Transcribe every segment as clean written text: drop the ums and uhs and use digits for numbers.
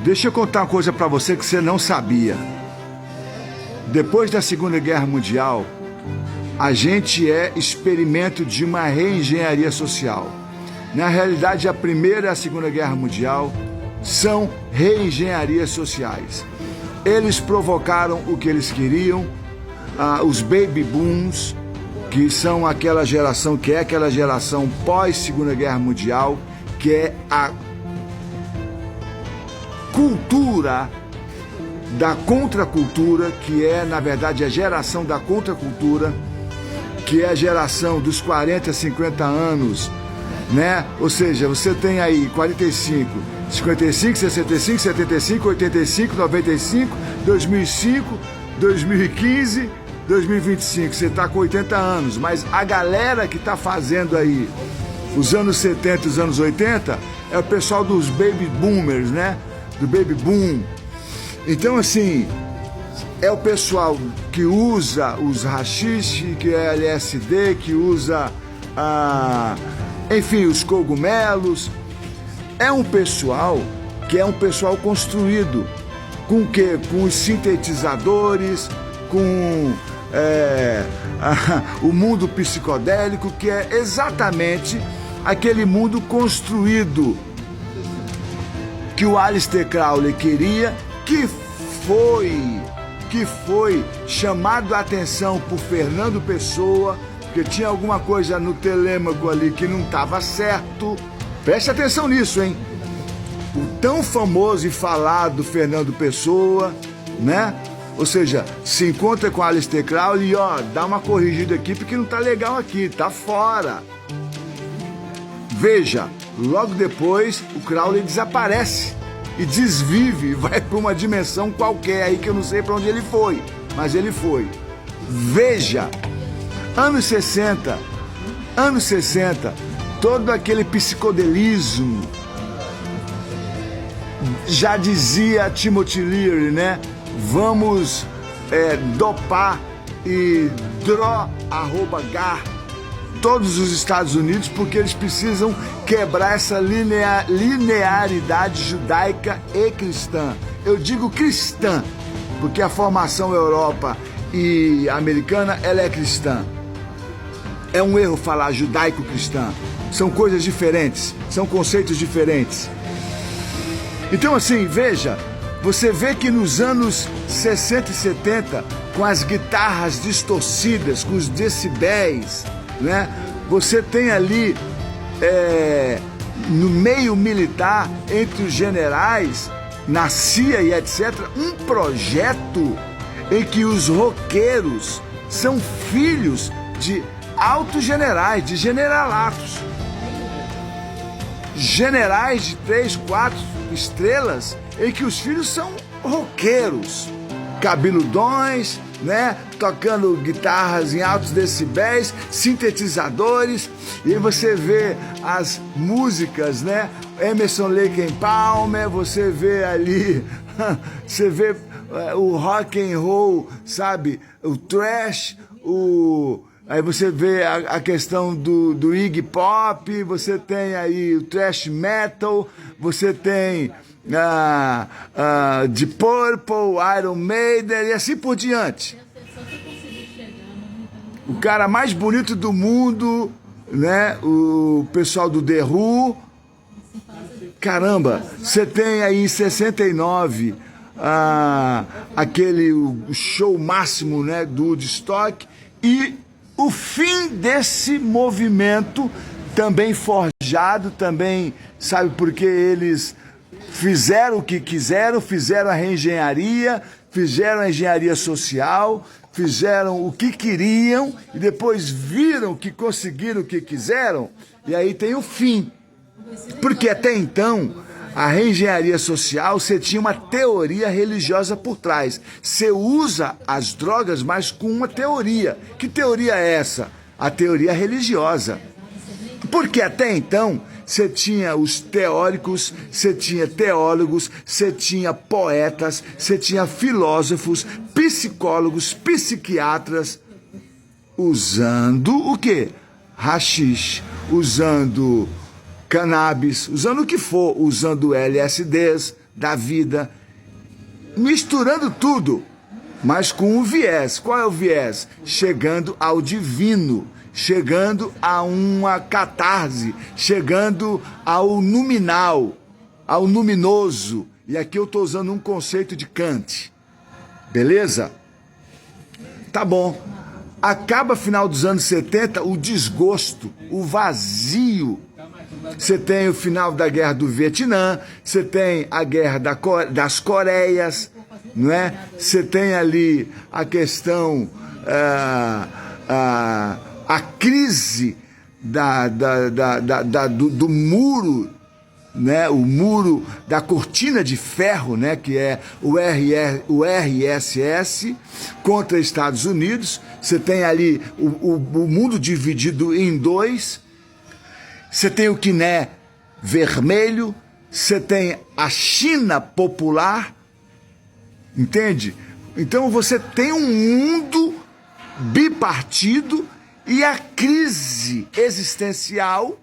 Deixa eu contar uma coisa para você que você não sabia. Depois da Segunda Guerra Mundial, a gente é experimento de uma reengenharia social. Na realidade, a Primeira e a Segunda Guerra Mundial são reengenharias sociais. Eles provocaram o que eles queriam, os baby booms, que são aquela geração que é aquela geração pós-Segunda Guerra Mundial, que é a cultura da contracultura, que é, na verdade, a geração da contracultura, que é a geração dos 40, 50 anos, né? Ou seja, você tem aí 45, 55, 65, 75, 85, 95, 2005, 2015, 2025. Você está com 80 anos, mas a galera que está fazendo aí os anos 70 e os anos 80 é o pessoal dos baby boomers, né? Do baby boom. Então, assim, é o pessoal que usa os haxixe, que é LSD, que usa, enfim, os cogumelos. É um pessoal que é um pessoal construído. Com o quê? Com os sintetizadores, com o mundo psicodélico, que é exatamente aquele mundo construído que o Aleister Crowley queria, que foi chamado a atenção por Fernando Pessoa, porque tinha alguma coisa no Telêmaco ali que não estava certo. Preste atenção nisso, hein? O tão famoso e falado Fernando Pessoa, né? Ou seja, se encontra com Aleister Crowley e, ó, dá uma corrigida aqui porque não tá legal aqui, tá fora. Veja, logo depois o Crowley desaparece e desvive, vai para uma dimensão qualquer aí que eu não sei para onde ele foi, mas ele foi. Veja, anos 60, todo aquele psicodelismo, já dizia Timothy Leary, né? Vamos dopar e drogar todos os Estados Unidos, porque eles precisam quebrar essa linearidade judaica e cristã. Eu digo cristã, porque a formação Europa e americana, ela é cristã. É um erro falar judaico-cristã. São coisas diferentes, são conceitos diferentes. Então, assim, veja, você vê que nos anos 60 e 70, com as guitarras distorcidas, com os decibéis, né? Você tem ali, no meio militar, entre os generais, na CIA e etc., um projeto em que os roqueiros são filhos de altos generais, de generalatos. Generais de 3, 4 estrelas, em que os filhos são roqueiros, cabeludões, né? Tocando guitarras em altos decibéis, sintetizadores, e aí você vê as músicas, né? Emerson Lake and Palmer, você vê ali, você vê o rock and roll, sabe? O thrash, aí você vê a questão do Iggy Pop, você tem aí o thrash metal, você tem Deep Purple, Iron Maiden e assim por diante. O cara mais bonito do mundo, né? O pessoal do The Who. Caramba, você tem aí em 69 o show máximo, né, do Woodstock, e o fim desse movimento também forjado, também, sabe, porque eles fizeram o que quiseram, fizeram a reengenharia, fizeram a engenharia social, fizeram o que queriam e depois viram que conseguiram o que quiseram, e aí tem o fim. Porque até então, a reengenharia social, você tinha uma teoria religiosa por trás. Você usa as drogas, mas com uma teoria. Que teoria é essa? A teoria religiosa. Porque até então, você tinha os teóricos, você tinha teólogos, você tinha poetas, você tinha filósofos, psicólogos, psiquiatras, usando o quê? Haxixe, usando cannabis, usando o que for, usando LSDs, da vida, misturando tudo, mas com um viés. Qual é o viés? Chegando ao divino, chegando a uma catarse, chegando ao numinal, ao luminoso. E aqui eu estou usando um conceito de Kant. Beleza? Tá bom. Acaba final dos anos 70 o desgosto, o vazio. Você tem o final da guerra do Vietnã, você tem a guerra das Coreias, não é? Você tem ali a questão, a crise do muro, né? O muro da cortina de ferro, né? Que é o RSS contra Estados Unidos. Você tem ali o mundo dividido em dois. Você tem o Quiné vermelho, você tem a China popular, entende? Então você tem um mundo bipartido e a crise existencial.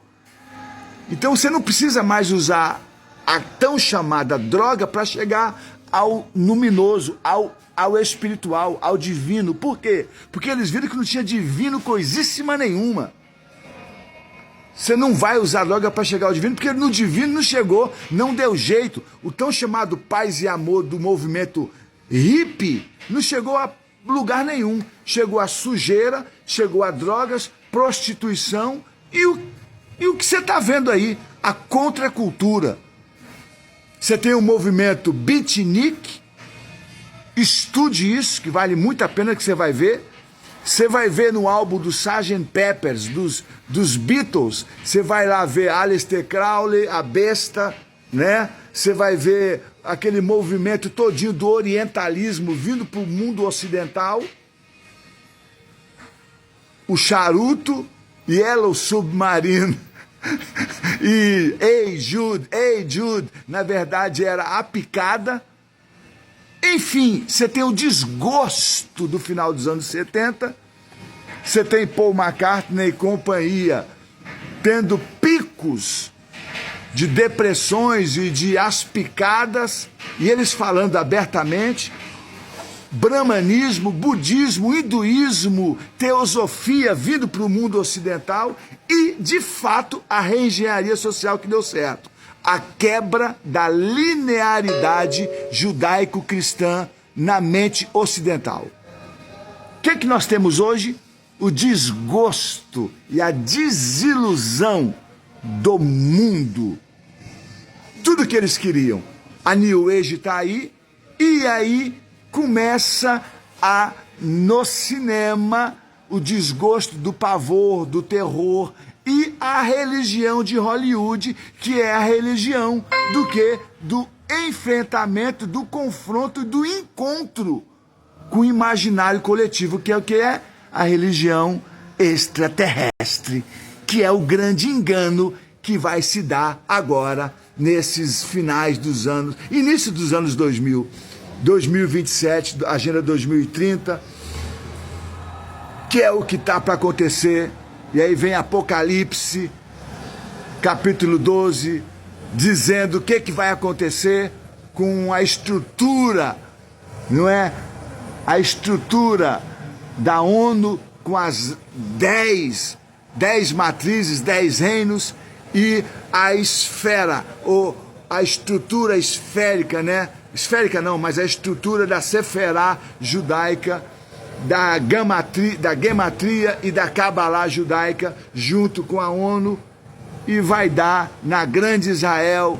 Então você não precisa mais usar a tão chamada droga para chegar ao luminoso, ao espiritual, ao divino. Por quê? Porque eles viram que não tinha divino coisíssima nenhuma. Você não vai usar droga para chegar ao divino, porque no divino não chegou, não deu jeito. O tão chamado paz e amor do movimento hippie não chegou a lugar nenhum. Chegou a sujeira, chegou a drogas, prostituição e o que você está vendo aí, a contracultura. Você tem o movimento beatnik, estude isso, que vale muito a pena, que você vai ver. Você vai ver no álbum do Sgt. Peppers, dos Beatles, você vai lá ver Aleister Crowley, a besta, né? Você vai ver aquele movimento todinho do orientalismo vindo para o mundo ocidental. O charuto, Yellow Submarine e Hey Jude, na verdade era a picada. Enfim, você tem o desgosto do final dos anos 70, você tem Paul McCartney e companhia tendo picos de depressões e de aspicadas, e eles falando abertamente, brahmanismo, budismo, hinduísmo, teosofia vindo para o mundo ocidental e, de fato, a reengenharia social que deu certo. A quebra da linearidade judaico-cristã na mente ocidental. O que nós temos hoje? O desgosto e a desilusão do mundo. Tudo que eles queriam. A New Age está aí, e aí começa no cinema, o desgosto do pavor, do terror, e a religião de Hollywood, que é a religião do quê? Do enfrentamento, do confronto, do encontro com o imaginário coletivo, que é o que é a religião extraterrestre, que é o grande engano que vai se dar agora nesses finais dos anos, início dos anos 2000, 2027, Agenda 2030, que é o que está para acontecer. E aí vem Apocalipse, capítulo 12, dizendo o que vai acontecer com a estrutura, não é? A estrutura da ONU com as 10 matrizes, 10 reinos e a esfera, ou a estrutura esférica, né? Esférica não, mas a estrutura da Seferá judaica, da gematria e da Cabalá judaica, junto com a ONU, e vai dar na grande Israel,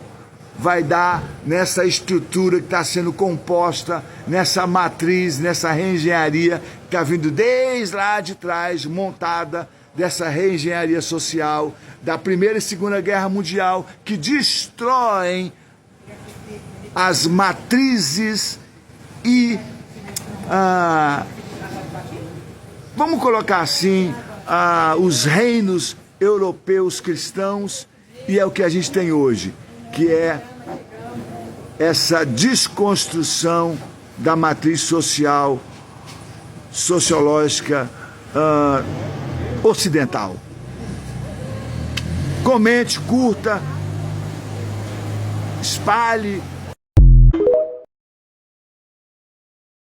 vai dar nessa estrutura que está sendo composta, nessa matriz, nessa reengenharia que está vindo desde lá de trás, montada, dessa reengenharia social, da Primeira e Segunda Guerra Mundial, que destroem as matrizes e vamos colocar assim, os reinos europeus cristãos, e é o que a gente tem hoje, que é essa desconstrução da matriz sociológica ocidental. Comente, curta, espalhe,